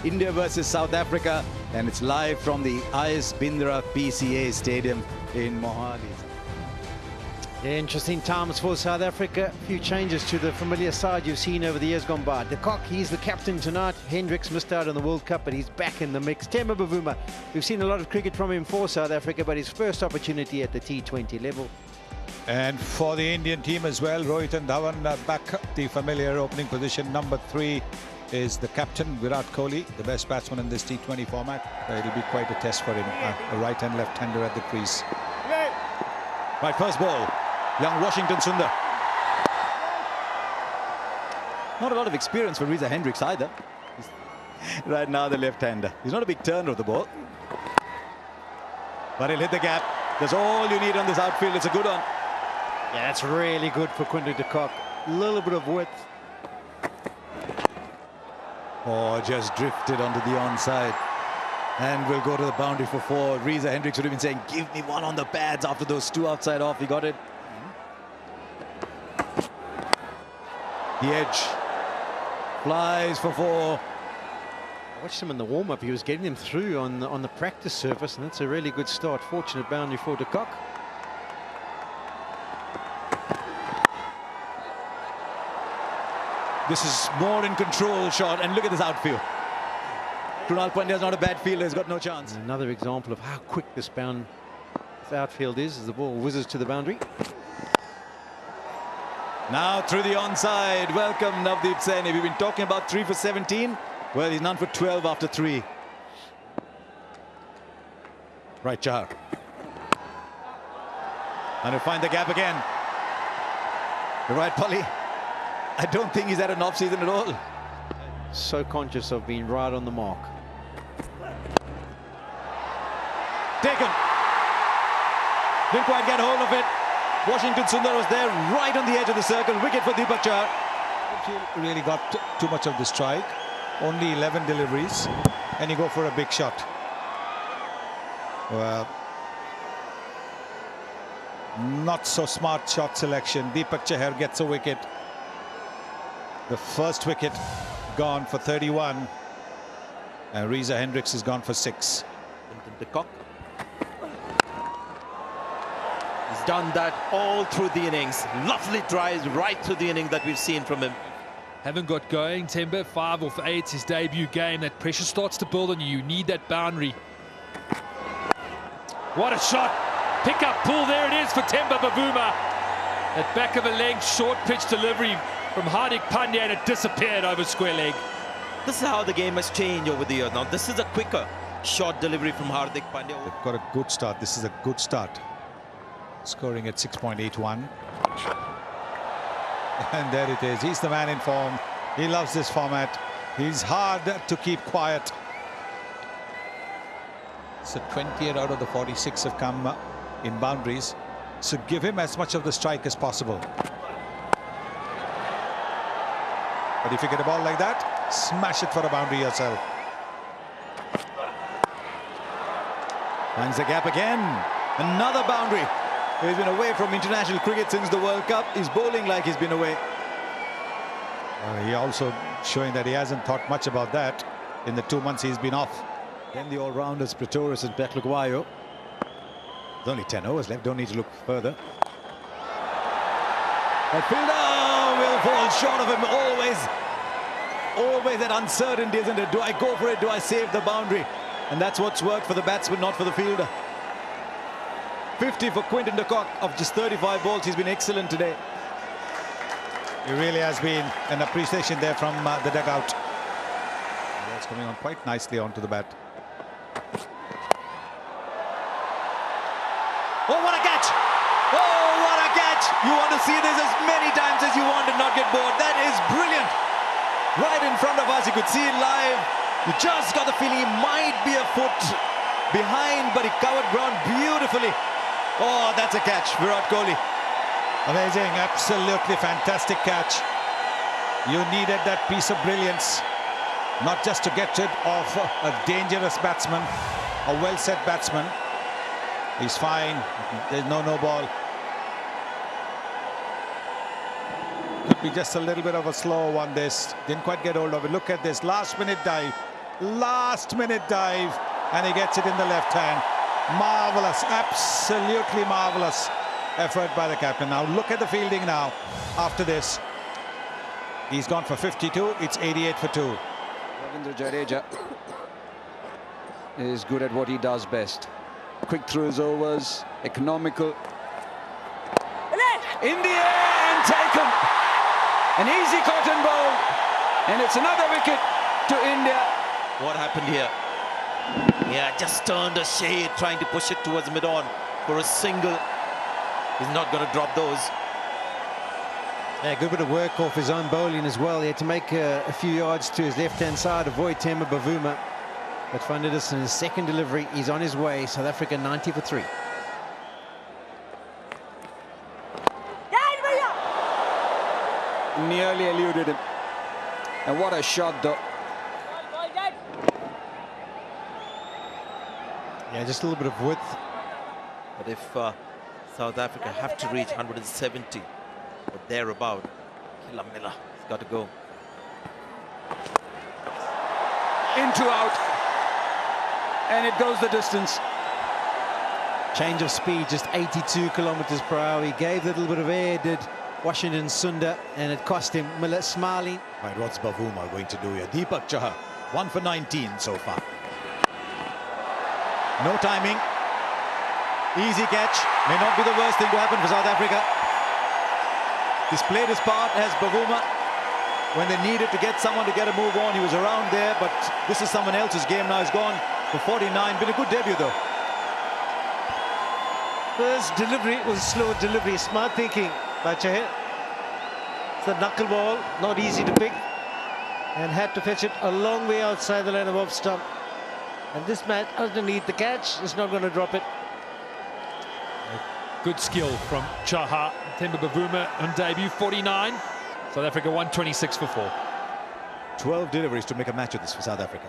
India versus South Africa, and it's live from the Bindra PCA Stadium in Mohali. Interesting times for South Africa. A few changes to the familiar side you've seen over the years gone by. De Kock, he's the captain tonight. Hendricks missed out on the World Cup, but he's back in the mix. Temba Bavuma, we've seen a lot of cricket from him for South Africa, but his first opportunity at the T20 level. And for the Indian team as well, Shikhar Dhawan back the familiar opening position. Number 3 is the captain, Virat Kohli, the best batsman in this T20 format. It'll be quite a test for him. A right and left-hander at the crease. Right, first ball. Young Washington Sundar. Not a lot of experience for Reza Hendricks either. Right now the left-hander. He's not a big turner of the ball. But he'll hit the gap. That's all you need on this outfield. It's a good one. Yeah, that's really good for Quinton de Kock. A little bit of width. Oh, just drifted onto the onside. And we'll go to the boundary for 4. Reza Hendricks would have been saying, give me one on the pads after those 2 outside off. He got it. The edge. Flies for 4. I watched him in the warm-up. He was getting them through on the practice surface, and that's a really good start. Fortunate boundary for de Kock. This is more in control shot, and look at this outfield. Krunal Pandya's not a bad fielder, he's got no chance. And another example of how quick this outfield is as the ball whizzes to the boundary. Now through the onside. Welcome, Navdeep Saini. We've been talking about 3 for 17. Well, he's none for 12 after 3. Right, Chahar. And he'll find the gap again. You're right, Polly. I don't think he's had an off-season at all. So conscious of being right on the mark. Taken. Didn't quite get hold of it. Washington Sundar was there right on the edge of the circle. Wicket for Deepak Chahar. Really got too much of the strike. Only 11 deliveries. And you go for a big shot. Well, not so smart shot selection. Deepak Chahar gets a wicket. The first wicket gone for 31. And Reza Hendricks is gone for 6. De Kock. He's done that all through the innings. Lovely tries right through the innings that we've seen from him. Haven't got going, Temba. 5 off 8, his debut game. That pressure starts to build on you. You need that boundary. What a shot. Pick up, pull. There it is for Temba Bavuma. That back of a leg, short pitch delivery from Hardik Pandya, and it disappeared over square leg. This is how the game has changed over the years. Now, this is a quicker short delivery from Hardik Pandya. They've got a good start. This is a good start. Scoring at 6.81. And there it is. He's the man in form. He loves this format. He's hard to keep quiet. So 28 out of the 46 have come in boundaries. So give him as much of the strike as possible. But if you get a ball like that, smash it for a boundary yourself. Finds the gap again. Another boundary. He's been away from international cricket since the World Cup. He's bowling like he's been away. He also showing that he hasn't thought much about that in the 2 months he's been off. Then the all-rounders, Pretorius and Peklukwayo. There's only 10 overs left, don't need to look further. That fielder will fall short of him. Always that uncertainty, isn't it? Do I go for it? Do I save the boundary? And that's what's worked for the batsman, not for the fielder. 50 for Quinton de Kock of just 35 balls. He's been excellent today. It really has been an appreciation there from the dugout. That's coming on quite nicely onto the bat. Oh, what a catch! Oh, what a catch! You want to see this as many times as you want and not get bored. That is brilliant. Right in front of us, you could see it live. You just got the feeling he might be a foot behind, but he covered ground beautifully. Oh, that's a catch, Virat Kohli. Amazing, absolutely fantastic catch. You needed that piece of brilliance, not just to get rid of a dangerous batsman, a well-set batsman. He's fine, there's no ball. Could be just a little bit of a slow one, this. Didn't quite get hold of it. Look at this, last minute dive. Last minute dive, and he gets it in the left hand. Marvelous, absolutely marvelous effort by the captain. Now look at the fielding now after this. He's gone for 52, it's 88 for 2. Ravindra Jadeja is good at what he does best. Quick through his overs, economical. In the air and taken. An easy cotton ball, and it's another wicket to India. What happened here? Yeah, just turned a shade, trying to push it towards mid-on for a single. He's not going to drop those. Yeah, good bit of work off his own bowling as well. He had to make a few yards to his left-hand side, avoid Temba Bavuma. But Fernandes in his second delivery, he's on his way. South Africa 90 for 3. Nearly eluded him. And what a shot though. Yeah, just a little bit of width. But if South Africa have to reach 170 or thereabout, Miller has got to go. Into out. And it goes the distance. Change of speed, just 82 kilometers per hour. He gave a little bit of air, did Washington Sundar, and it cost him. Miller smiling. Right, what's Bavuma going to do here? Deepak Chahar, 1 for 19 so far. No timing. Easy catch. May not be the worst thing to happen for South Africa. He's played his part as Bavuma. When they needed to get someone to get a move on, he was around there, but this is someone else's game now. He's gone for 49. Been a good debut though. First delivery was a slow delivery. Smart thinking by Chahar. It's a knuckle ball, not easy to pick, and had to fetch it a long way outside the line of off stump. And this man doesn't need the catch. He's not going to drop it. Good skill from Chahar. Temba Bavuma on debut, 49. South Africa 126 for 4. 12 deliveries to make a match of this for South Africa.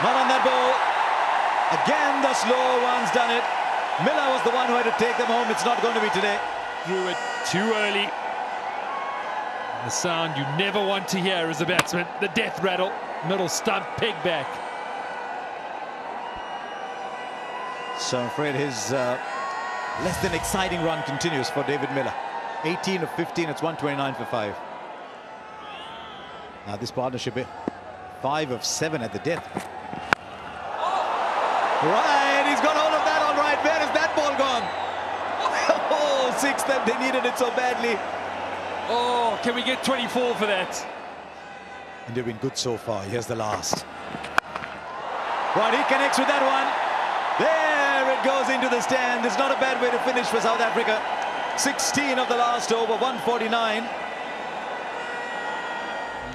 Not on that ball. Again, the slow one's done it. Miller was the one who had to take them home. It's not going to be today. Threw it too early. The sound you never want to hear as a batsman, the death rattle, middle stump, peg back. So I'm afraid his less than exciting run continues for David Miller. 18 of 15, it's 129 for 5. Now this partnership, 5 of 7 at the death. Right, he's got hold of that all right. Where is that ball gone? Oh, 6, that they needed it so badly. Oh, can we get 24 for that? And they've been good so far. Here's the last. Right, he connects with that one. There it goes into the stand. It's not a bad way to finish for South Africa. 16 of the last over, 149.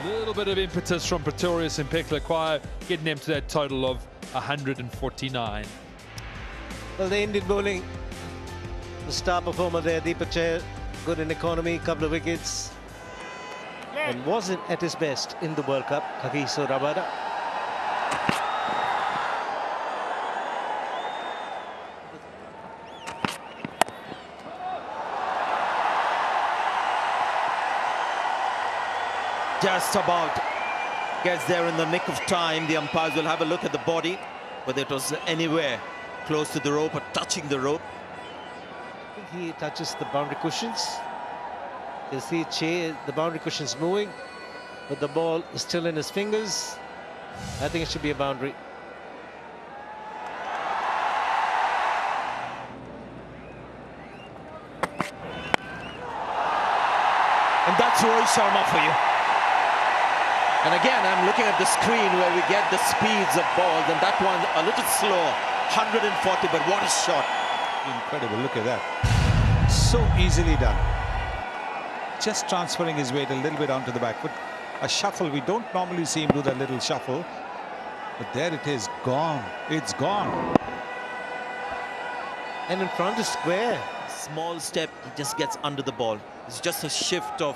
A little bit of impetus from Pretorius and Pekla, getting them to that total of 149. Well, the Indian bowling, the star performer there, Deepak Chahar, good in economy, couple of wickets, and wasn't at his best in the World Cup. Kagiso Rabada. Just about gets there in the nick of time. The umpires will have a look at the body, whether it was anywhere close to the rope or touching the rope. I think he touches the boundary cushions. You see the boundary cushions moving, but the ball is still in his fingers. I think it should be a boundary. And that's Rohit Sharma for you. And again, I'm looking at the screen where we get the speeds of balls, and that one a little slow, 140, but what a shot. Incredible, look at that. So easily done. Just transferring his weight a little bit onto the back foot. A shuffle, we don't normally see him do that little shuffle. But there it is, gone. It's gone. And in front is square. Small step, he just gets under the ball. It's just a shift of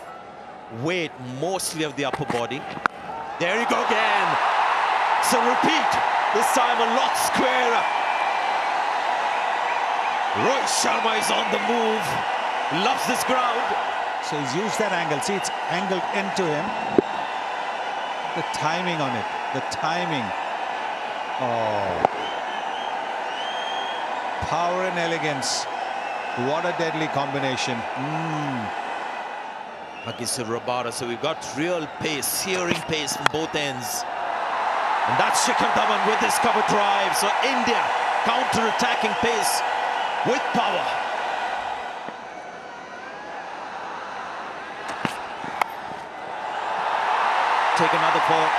weight, mostly of the upper body. There you go again. So repeat, this time a lot squarer. Rohit Sharma is on the move. Loves this ground. So he's used that angle. See, it's angled into him. the timing on it. The timing. Oh. Power and elegance. What a deadly combination. Against Rabada, so we've got real pace, searing pace from both ends. And that's Shikhar Dhawan with his cover drive. So India counter-attacking pace with power. Take another ball.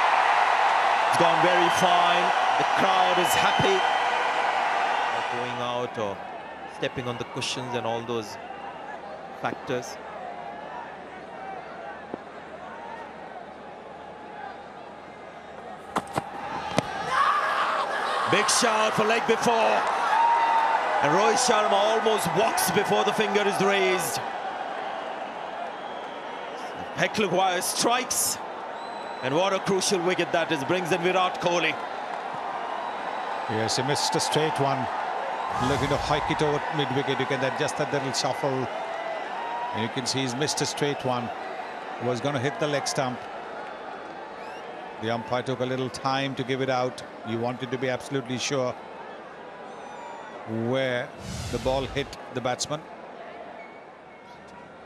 It's gone very fine. The crowd is happy. Not going out or stepping on the cushions and all those factors. Big shout for leg before. And Rohit Sharma almost walks before the finger is raised. Hecklewire strikes. And what a crucial wicket that is. Brings in Virat Kohli. Yes, he missed a straight one. Looking to hike it over mid-wicket. You can then just that little shuffle. And you can see he's missed a straight one. Was going to hit the leg stump. The umpire took a little time to give it out. He wanted to be absolutely sure where the ball hit the batsman.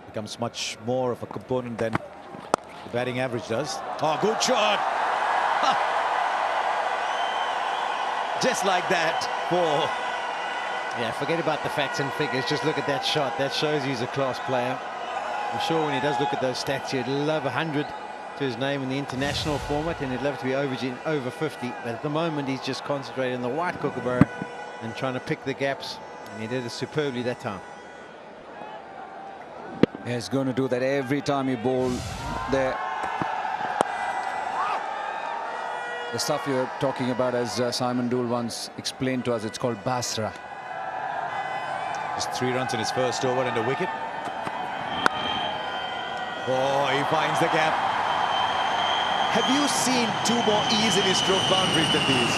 Becomes much more of a component than the batting average does. Oh, good shot. Just like that. Oh. Yeah, forget about the facts and figures. Just look at that shot. That shows he's a class player. I'm sure when he does look at those stats, he'd love 100 to his name in the international format, and he'd love to be over 50. But at the moment, he's just concentrating on the white kookaburra and trying to pick the gaps. And he did it superbly that time. Yeah, he's going to do that every time he bowl there. The stuff you're talking about, as Simon Dool once explained to us, it's called Basra. Just 3 runs in his first over and a wicket. Oh, he finds the gap. Have you seen 2 more easily stroked boundaries than these?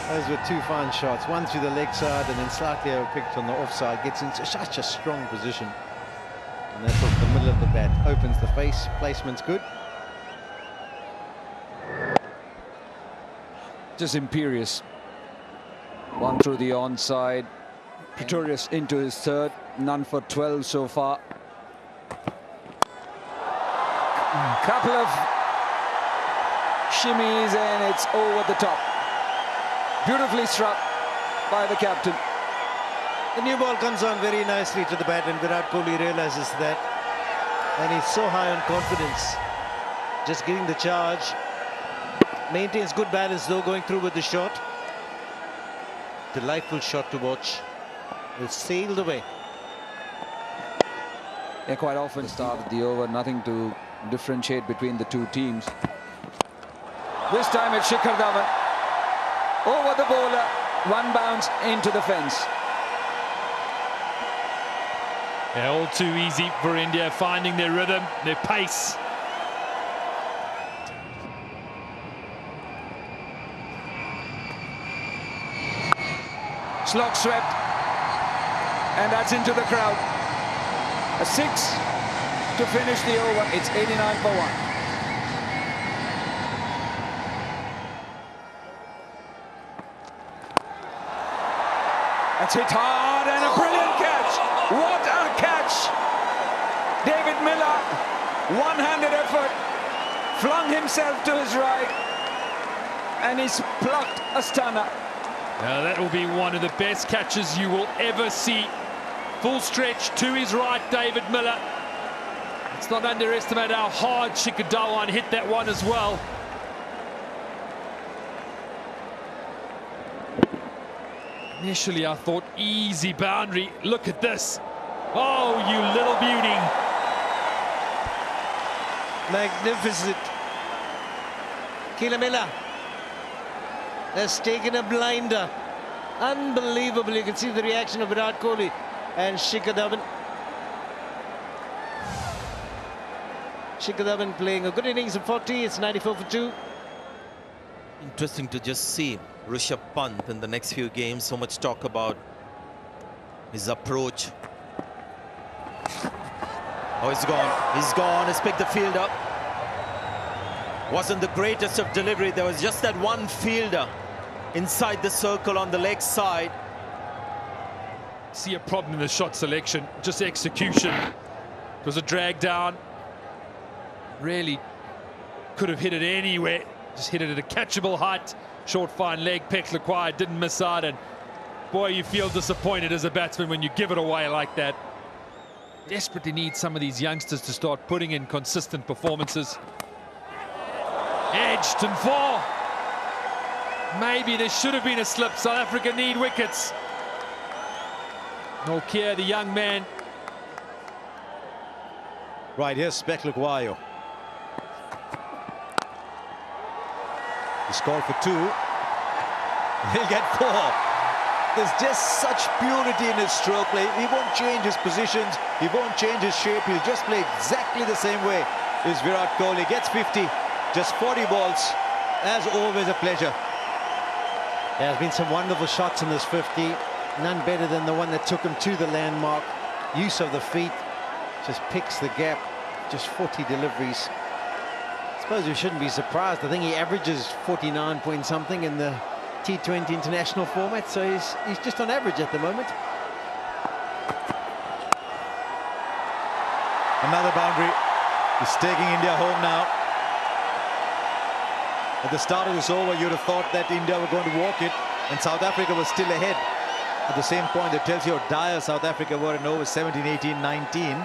Those were 2 fine shots. One through the leg side and then slightly overpicked on the offside. Gets into such a strong position. And that's off the middle of the bat. Opens the face. Placement's good. Just imperious. One through the onside. Pretorius into his third. None for 12 so far. Couple of shimmies and it's over the top. Beautifully struck by the captain. The new ball comes on very nicely to the bat, and Virat Kohli realizes that. And he's so high on confidence. Just getting the charge. Maintains good balance though, going through with the shot. Delightful shot to watch. It sailed away. Yeah, quite often start with the over, nothing to differentiate between the two teams. This time it's Shikhar Dhawan. Over the bowler, 1 bounce into the fence. Yeah, all too easy for India, finding their rhythm, their pace. Slog swept, and that's into the crowd. A 6 to finish the over. It's 89 for 1. That's hit hard and a brilliant catch. What a catch! David Miller, one-handed effort, flung himself to his right, and he's plucked a stunner. Now that will be one of the best catches you will ever see. Full stretch to his right, David Miller. Let's not underestimate how hard Shikhar Dhawan hit that one as well. Initially, I thought easy boundary. Look at this. Oh, you little beauty. Magnificent. Keela Miller has taken a blinder. Unbelievable. You can see the reaction of Virat Kohli and Shikhar Dhawan. Shikhar Dhawan playing a good innings of 40. It's 94 for 2. Interesting to just see Rishabh Pant in the next few games. So much talk about his approach. Oh, he's gone. He's gone. He's picked the field up. Wasn't the greatest of delivery. There was just that one fielder inside the circle on the leg side. See a problem in the shot selection, just execution. It was a drag down. Really could have hit it anywhere. Just hit it at a catchable height. Short, fine leg, peck required, didn't miss out. And boy, you feel disappointed as a batsman when you give it away like that. Desperately need some of these youngsters to start putting in consistent performances. Edged and four. Maybe there should have been a slip. South Africa need wickets. Nokia, the young man. Right, here's Speklukwayo. He's called for 2. He'll get 4. There's just such purity in his stroke play. He won't change his positions. He won't change his shape. He'll just play exactly the same way as Virat Kohli. Gets 50. Just 40 balls. As always, a pleasure. There has been some wonderful shots in this 50. None better than the one that took him to the landmark. Use of the feet. Just picks the gap. Just 40 deliveries. I suppose we shouldn't be surprised. I think he averages 49 point something in the T20 international format, so he's just on average at the moment. Another boundary. He's taking India home now. At the start of this over, you'd have thought that India were going to walk it, and South Africa was still ahead. At the same point, that tells you how dire South Africa were in over 17, 18, 19.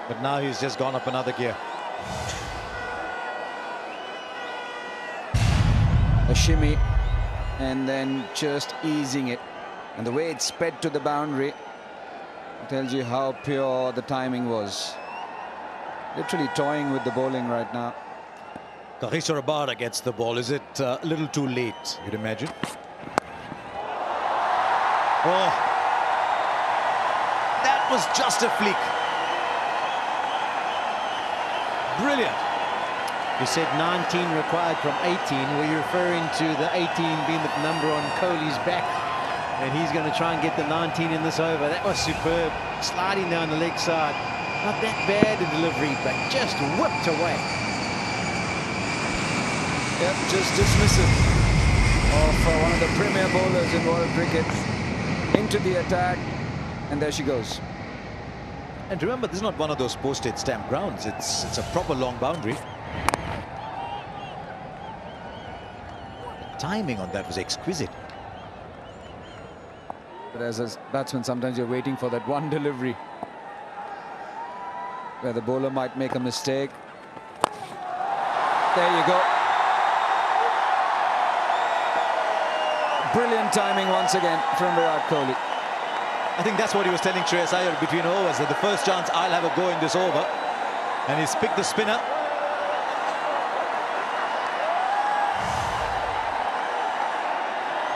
But now he's just gone up another gear. A shimmy and then just easing it, and the way it sped to the boundary tells you how pure the timing was. Literally toying with the bowling right now. Kagiso Rabada gets the ball. Is it a little too late, you'd imagine? Oh, that was just a flick. Brilliant. You said 19 required from 18. Were you referring to the 18 being the number on Kohli's back? And he's going to try and get the 19 in this over. That was superb. Sliding down the leg side. Not that bad a delivery, but just whipped away. Yep, just dismissive of one of the premier bowlers in world cricket. Into the attack, and there she goes. And remember, this is not one of those postage stamp grounds. It's a proper long boundary. The timing on that was exquisite. But as a batsman, sometimes you're waiting for that one delivery where the bowler might make a mistake. There you go. Brilliant timing once again from Virat Kohli. I think that's what he was telling Shreyas Iyer between overs, that the first chance I'll have a go in this over. And he's picked the spinner.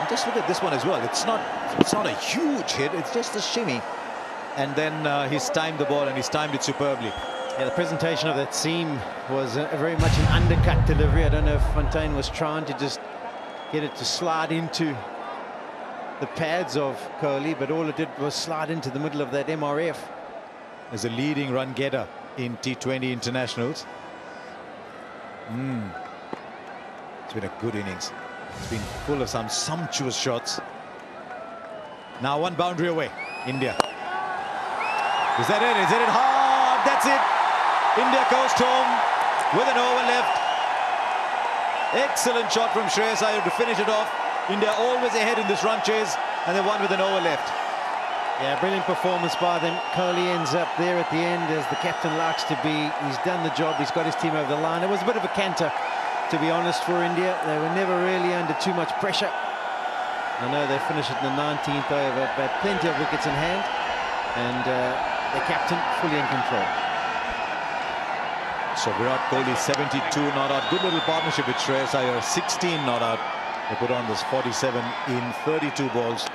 And just look at this one as well. It's not a huge hit, it's just a shimmy. And then he's timed the ball, and he's timed it superbly. Yeah, the presentation of that seam was very much an undercut delivery. I don't know if Fontaine was trying to just get it to slide into the pads of Kohli, but all it did was slide into the middle of that MRF. As a leading run getter in T20 internationals. It's been a good innings. It's been full of some sumptuous shots. Now one boundary away, India. Is that it? Is it hard? That's it. India coast home with an over left. Excellent shot from Shreyas Iyer to finish it off. India always ahead in this run chase, and they won with an over left. Yeah, brilliant performance by them. Kohli ends up there at the end, as the captain likes to be. He's done the job. He's got his team over the line. It was a bit of a canter, to be honest, for India. They were never really under too much pressure. I know they finished it in the 19th over, but plenty of wickets in hand, and the captain fully in control. So Virat Kohli 72 not out. Good little partnership with Shreyas Iyer. 16 not out. They put on this 47 in 32 balls.